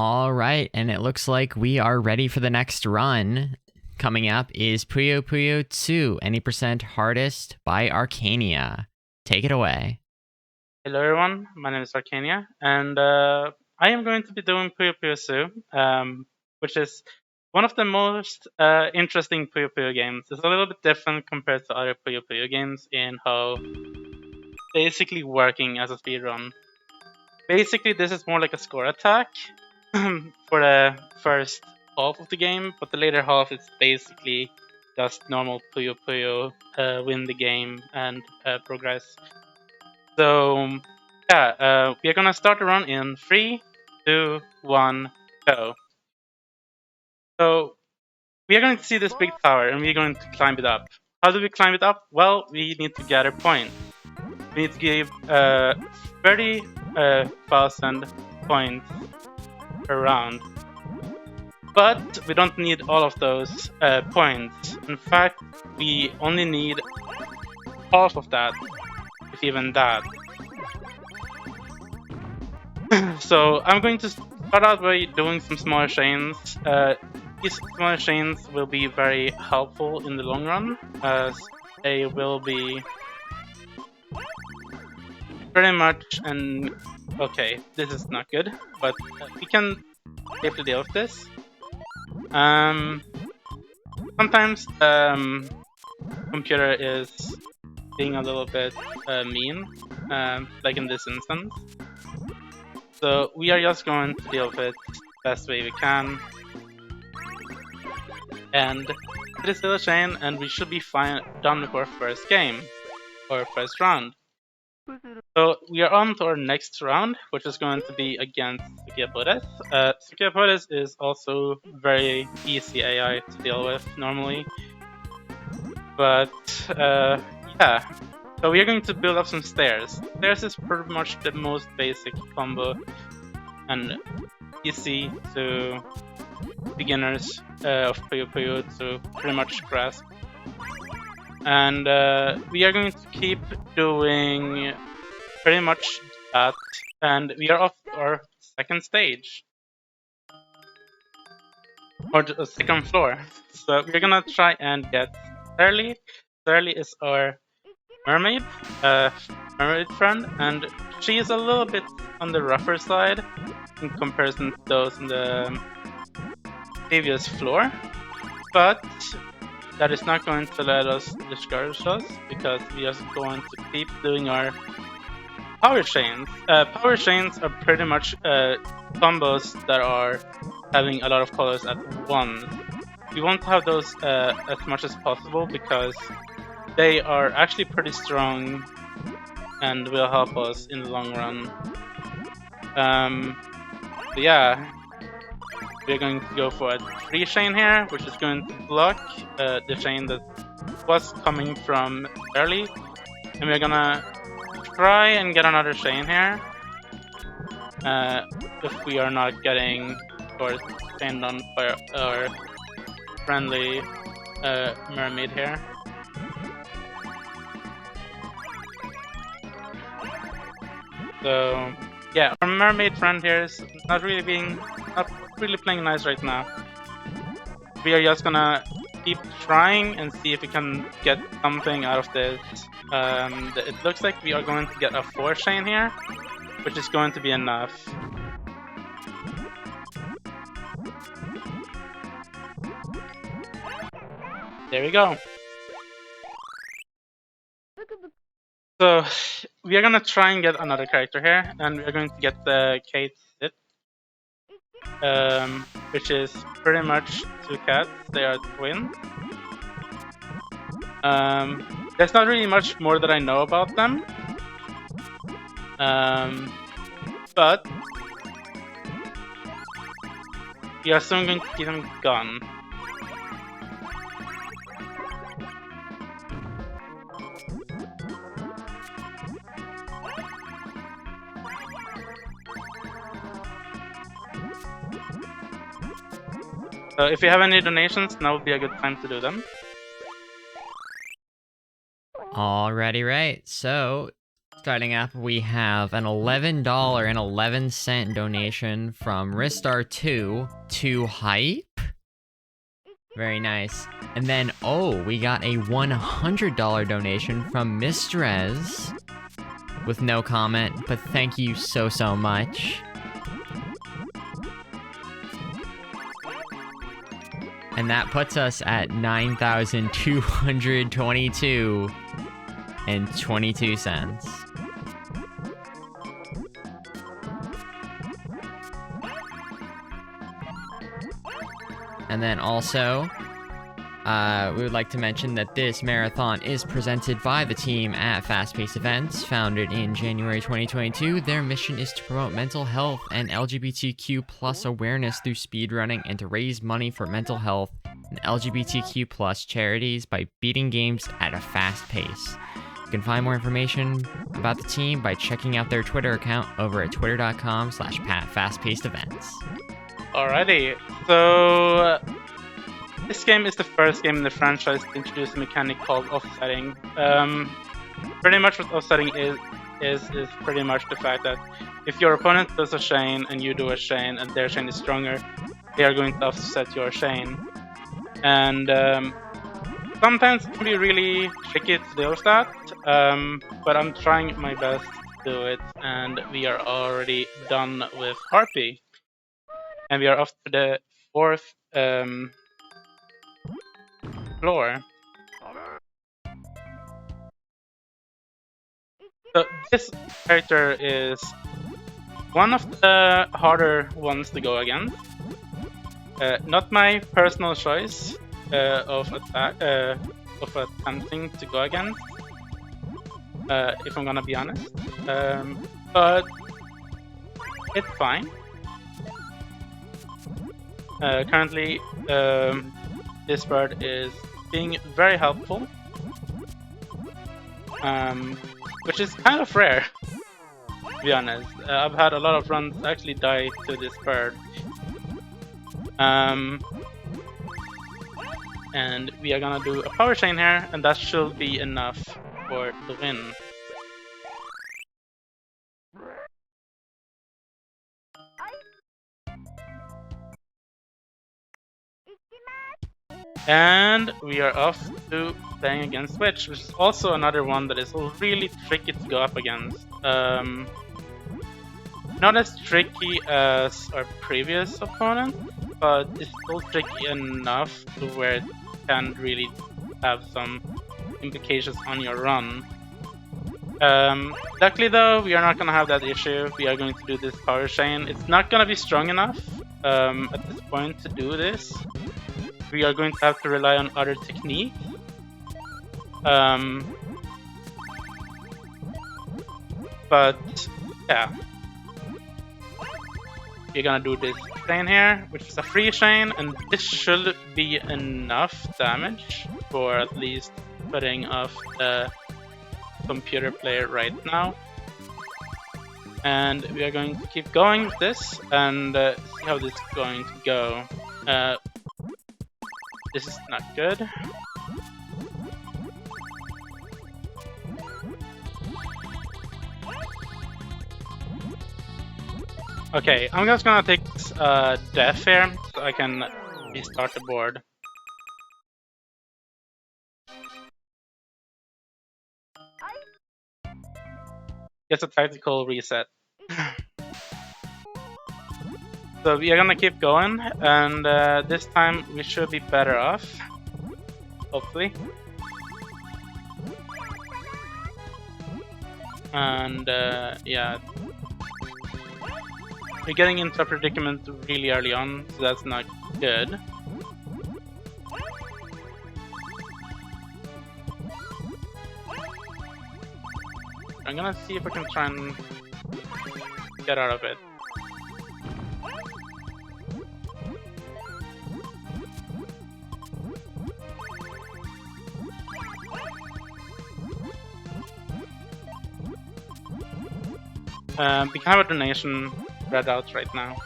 All right, and it looks like we are ready for the next run. Coming up is Puyo Puyo Tsuu, any percent hardest by Arcania. Take it away. Hello everyone, my name is Arcania, and I am going to be doing Puyo Puyo Tsuu, which is one of the most interesting Puyo Puyo games. It's a little bit different compared to other Puyo Puyo games in how basically working as a speedrun. Basically, this is more like a score attack for the first half of the game, but the later half is basically just normal Puyo Puyo, win the game and progress. So yeah, we are gonna start the run in 3, 2, 1, go. So we are going to see this big tower and we're going to climb it up. How do we climb it up? Well, we need to gather points. We need to give 30,000 points per round. But we don't need all of those points. In fact, we only need half of that, if even that. So I'm going to start out by doing some smaller chains. These smaller chains will be very helpful in the long run, as they will be pretty much an... Okay, this is not good, but we can safely deal with this. Sometimes computer is being a little bit mean, like in this instance. So we are just going to deal with it the best way we can. And it is still a chain, and we should be fine done with our first game, or first round. So we are on to our next round, which is going to be against Sukiapodes. Sukiapodes is also very easy AI to deal with normally. But yeah. So we are going to build up some stairs. Stairs is pretty much the most basic combo and easy to beginners of Puyo Puyo to pretty much grasp. And we are going to keep doing pretty much that, and we are off our second stage. Or the second floor. So we're gonna try and get Surly. Surly is our mermaid friend, and she is a little bit on the rougher side in comparison to those in the previous floor, but that is not going to let us discourage us, because we are going to keep doing our power chains. Power chains are pretty much combos that are having a lot of colors at once. We want to have those as much as possible, because they are actually pretty strong and will help us in the long run. So yeah, we're going to go for a 3 chain here, which is going to block the chain that was coming from early, and we're gonna try and get another chain here if we are not getting or chained on by our friendly mermaid here. So yeah, our mermaid friend here is not really playing nice right now. We are just gonna keep trying and see if we can get something out of this. It looks like we are going to get a 4 chain here, which is going to be enough. There we go. So we are gonna try and get another character here, and we are going to get the Kate Sit, which is pretty much 2 cats. They are twins. There's not really much more that I know about them, but we are soon going to get them gone. So if you have any donations, now would be a good time to do them. Alrighty, right. So Starting up, we have an $11.11 donation from Ristar2 to Hype. Very nice. And then, oh, we got a $100 donation from Mistrez with no comment, but thank you so much. And that puts us at 9,222 and 22 cents. And then also, we would like to mention that this marathon is presented by the team at Fast Paced Events. Founded in January 2022, their mission is to promote mental health and LGBTQ plus awareness through speedrunning and to raise money for mental health and LGBTQ plus charities by beating games at a fast pace. You can find more information about the team by checking out their Twitter account over at twitter.com/fastpacedevents. Alrighty, so this game is the first game in the franchise to introduce a mechanic called offsetting. Pretty much what offsetting is pretty much the fact that if your opponent does a chain and you do a chain and their chain is stronger, they are going to offset your chain. And sometimes it can be really tricky to deal with that, but I'm trying my best to do it, and we are already done with Harpy. And we are off to the 4th floor. So this character is one of the harder ones to go against. Not my personal choice of attempting to go against, if I'm gonna be honest. But it's fine. Currently, this bird is being very helpful, which is kind of rare, to be honest. I've had a lot of runs actually die to this bird. And we are gonna do a power chain here, and that should be enough for the win. And we are off to playing against Switch, which is also another one that is really tricky to go up against. Not as tricky as our previous opponent, but it's still tricky enough to where it can really have some implications on your run. Luckily though, we are not going to have that issue. We are going to do this power chain. It's not going to be strong enough at this point to do this. We are going to have to rely on other techniques. But yeah, we're gonna do this chain here, which is a free chain, and this should be enough damage for at least putting off the computer player right now. And we are going to keep going with this and see how this is going to go. This is not good. Okay, I'm just gonna take death here so I can restart the board. Just a tactical reset. So we are gonna keep going, and this time we should be better off. Hopefully. And yeah. We're getting into a predicament really early on, so that's not good. I'm gonna see if I can try and get out of it. We can have a donation read out right now.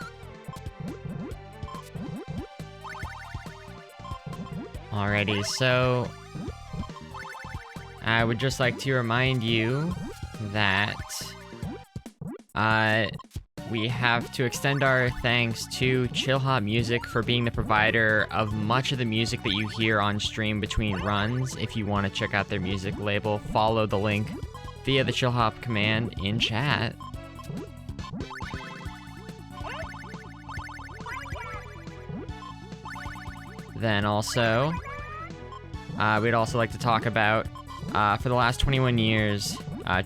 Alrighty, so I would just like to remind you that we have to extend our thanks to Chill Hop Music for being the provider of much of the music that you hear on stream between runs. If you want to check out their music label, follow the link via the Chill Hop command in chat. Then also, we'd also like to talk about, for the last 21 years,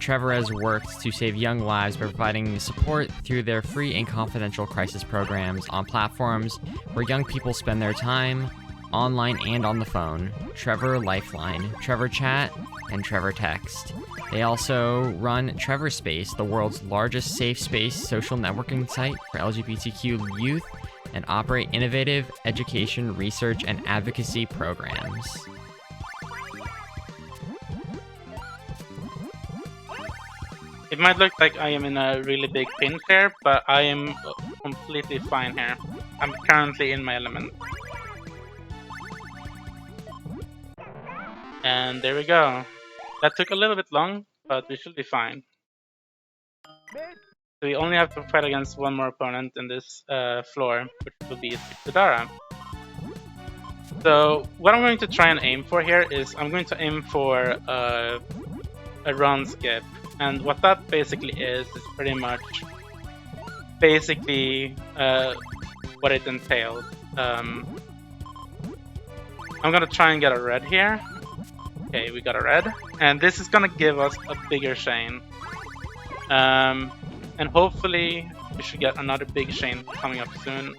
Trevor has worked to save young lives by providing support through their free and confidential crisis programs on platforms where young people spend their time, online and on the phone. Trevor Lifeline, Trevor Chat, and Trevor Text. They also run Trevor Space, the world's largest safe space social networking site for LGBTQ youth, and operate innovative education, research, and advocacy programs. It might look like I am in a really big pinch here, but I am completely fine here. I'm currently in my element. And there we go. That took a little bit long, but we should be fine. So we only have to fight against one more opponent in this floor, which will be Sidara. So what I'm going to try and aim for here is I'm going to aim for a run skip. And what that basically is pretty much what it entails. I'm gonna try and get a red here. Okay, we got a red. And this is gonna give us a bigger chain. And hopefully we should get another big chain coming up soon.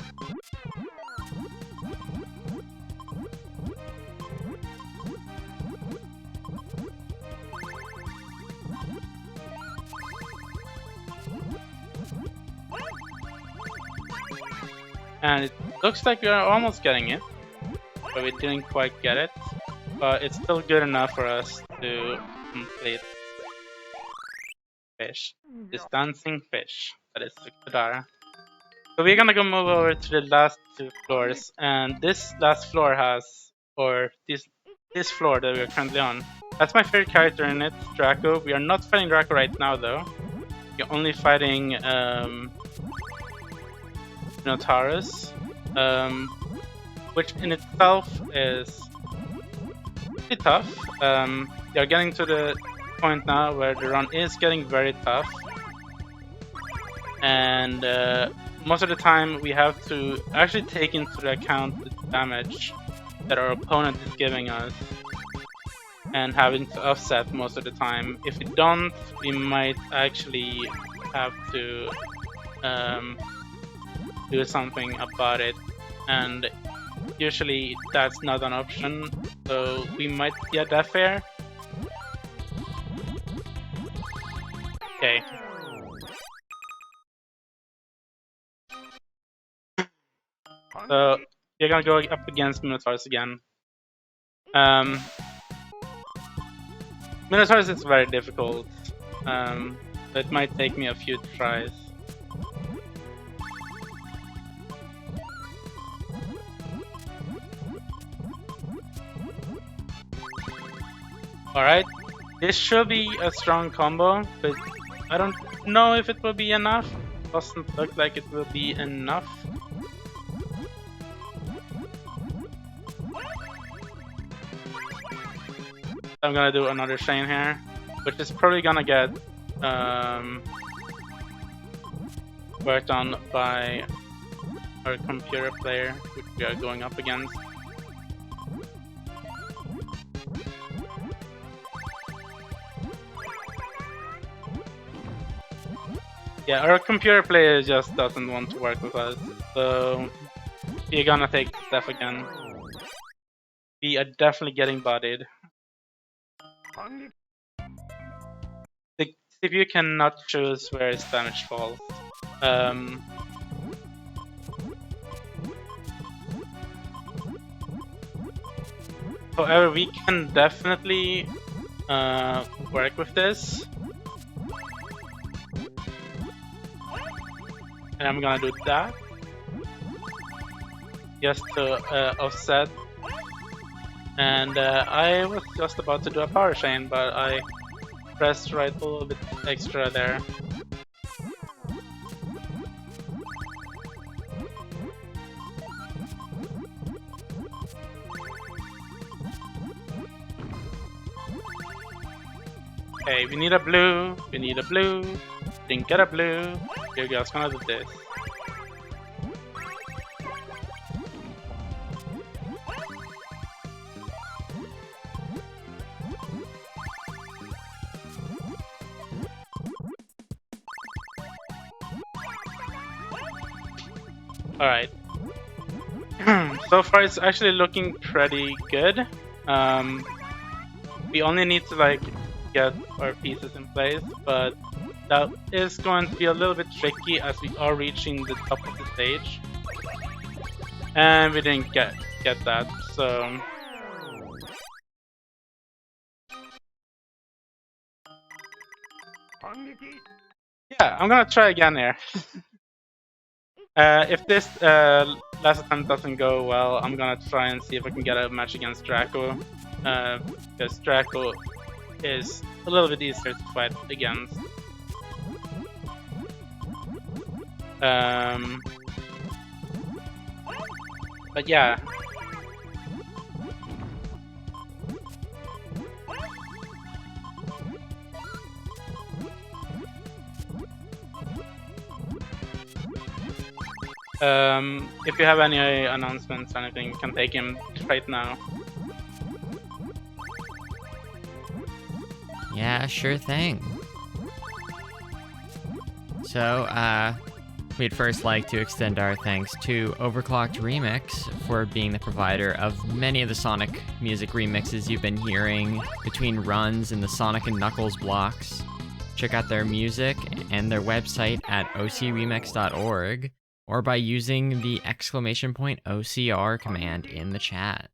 And it looks like we are almost getting it, but we didn't quite get it. But it's still good enough for us to complete fish. This dancing fish, that is Sidara. So we're gonna go move over to the last two floors, and this last floor has, or this floor that we're currently on, that's my favorite character in it, Draco. We are not fighting Draco right now though. We're only fighting Minotaurus, which in itself is pretty tough. We are getting to the point now where the run is getting very tough, and most of the time we have to actually take into account the damage that our opponent is giving us and having to offset most of the time. If we don't, we might actually have to do something about it, and usually that's not an option, so we might get that fair. Okay. So you're gonna go up against Minotaurus again. Minotaurus is very difficult. So it might take me a few tries. Alright, this should be a strong combo, but I don't know if it will be enough. Doesn't look like it will be enough. I'm gonna do another chain here, which is probably gonna get worked on by our computer player, which we are going up against. Yeah, our computer player just doesn't want to work with us, so we're gonna take the step again. We are definitely getting bodied. The CPU cannot choose where its damage falls. However, we can definitely work with this. And I'm gonna do that just to offset. And I was just about to do a power chain, but I press right a little bit extra there. Okay, we need a blue, didn't get a blue, you're just gonna do this. Alright. So far it's actually looking pretty good. We only need to like get our pieces in place, but that is going to be a little bit tricky as we are reaching the top of the stage. And we didn't get that, so... Yeah, I'm gonna try again here. If this last attempt doesn't go well, I'm gonna try and see if I can get a match against Draco. Because Draco is a little bit easier to fight against. But yeah. If you have any announcements or anything, you can take him right now. Yeah, sure thing. So, we'd first like to extend our thanks to Overclocked Remix for being the provider of many of the Sonic music remixes you've been hearing between runs in the Sonic and Knuckles blocks. Check out their music and their website at ocremix.org, or by using the !OCR command in the chat.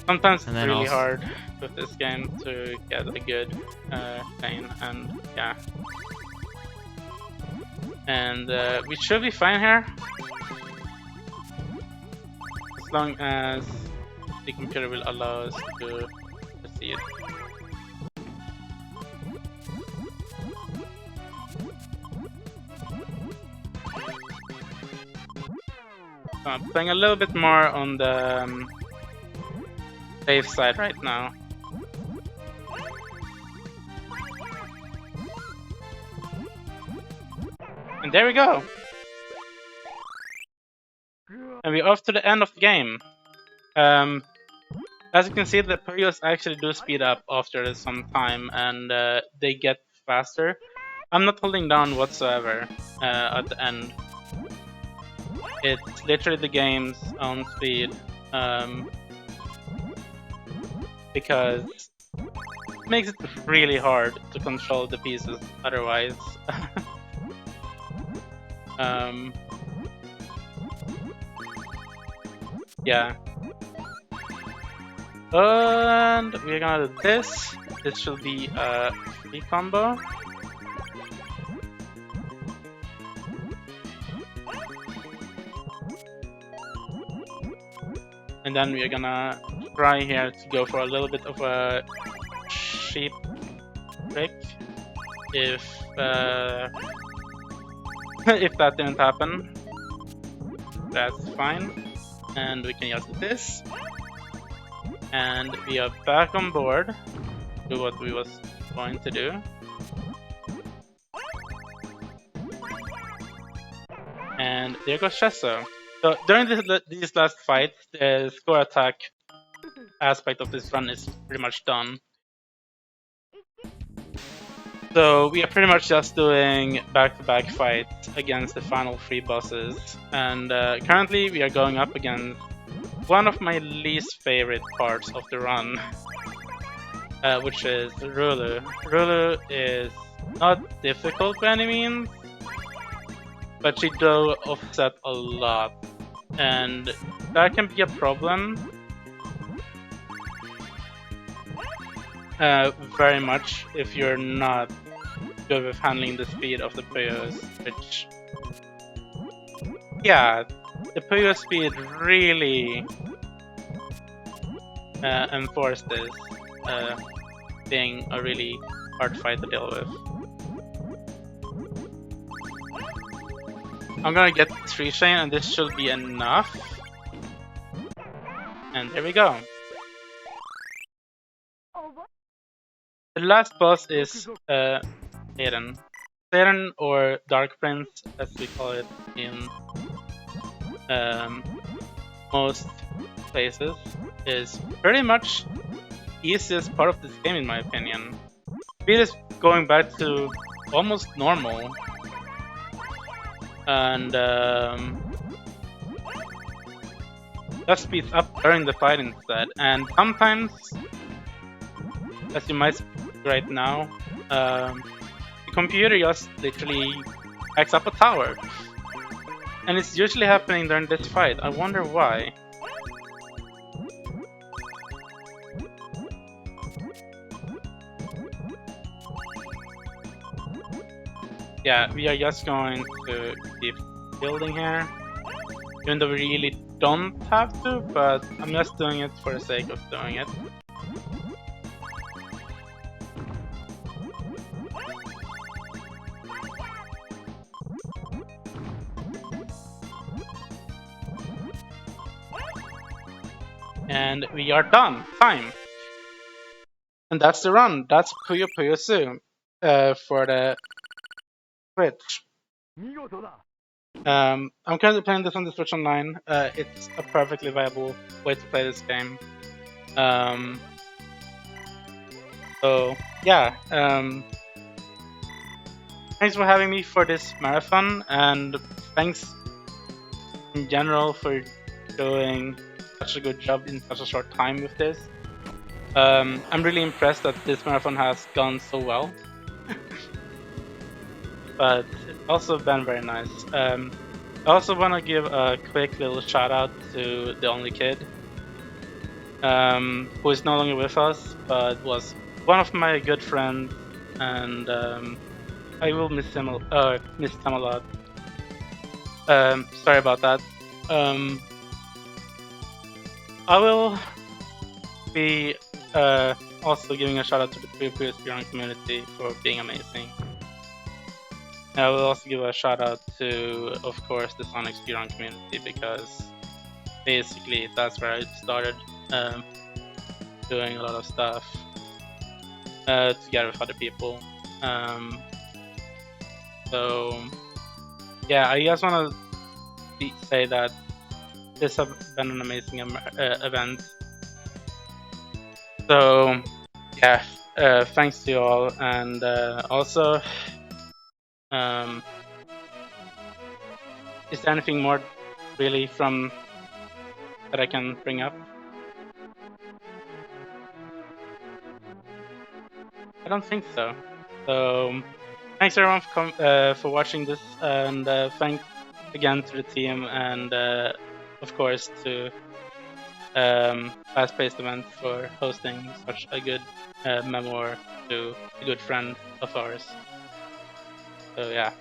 Sometimes it's really hard with this game to get a good lane, and yeah. And we should be fine here. As long as the computer will allow us to proceed. So I'm playing a little bit more on the safe side right now. And there we go! And we're off to the end of the game. As you can see, the Puyos actually do speed up after some time, and they get faster. I'm not holding down whatsoever at the end. It's literally the game's own speed. Because it makes it really hard to control the pieces otherwise. Yeah. And we're gonna do this. This should be a free combo. And then we're gonna try here to go for a little bit of a sheep trick. If if that didn't happen, that's fine. And we can just do this. And we are back on board. Do what we was going to do. And there goes Chesso. So during these last fights, the score attack aspect of this run is pretty much done. So we are pretty much just doing back-to-back fights against the final 3 bosses. And currently we are going up against one of my least favorite parts of the run, which is Rulu. Rulu is not difficult by any means, but she does offset a lot, and that can be a problem. Very much if you're not good with handling the speed of the Puyos, which, yeah, the Puyo speed really enforced this being a really hard fight to deal with. I'm gonna get 3 chain and this should be enough. And there we go. The last boss is Eren. Eren, or Dark Prince as we call it in most places, is pretty much the easiest part of this game in my opinion. Speed is going back to almost normal. And that speeds up during the fight instead. And sometimes, as you might see right now, the computer just literally backs up a tower. And it's usually happening during this fight. I wonder why. Yeah, we are just going to keep building here. Even though we really don't have to, but I'm just doing it for the sake of doing it. And we are done. Time. And that's the run. That's Puyo Puyo Tsuu for the Switch. I'm currently playing this on the Switch Online. It's a perfectly viable way to play this game. So yeah, thanks for having me for this marathon, and thanks in general for doing such a good job in such a short time with this. I'm really impressed that this marathon has gone so well. But it's also been very nice. I also want to give a quick little shout out to the only kid, who is no longer with us, but was one of my good friends, and I will miss him a lot. Sorry about that. I will be also giving a shout out to the Puyo Puyo community for being amazing. I will also give a shout out to, of course, the Sonic Speedrun community, because basically that's where I started doing a lot of stuff together with other people. So yeah, I just want to say that this has been an amazing event. So yeah, thanks to you all, and also. Is there anything more really from that I can bring up? I don't think so. So thanks everyone for watching this, and thanks again to the team, and of course to Fast-Paced Event for hosting such a good memoir to a good friend of ours. So yeah.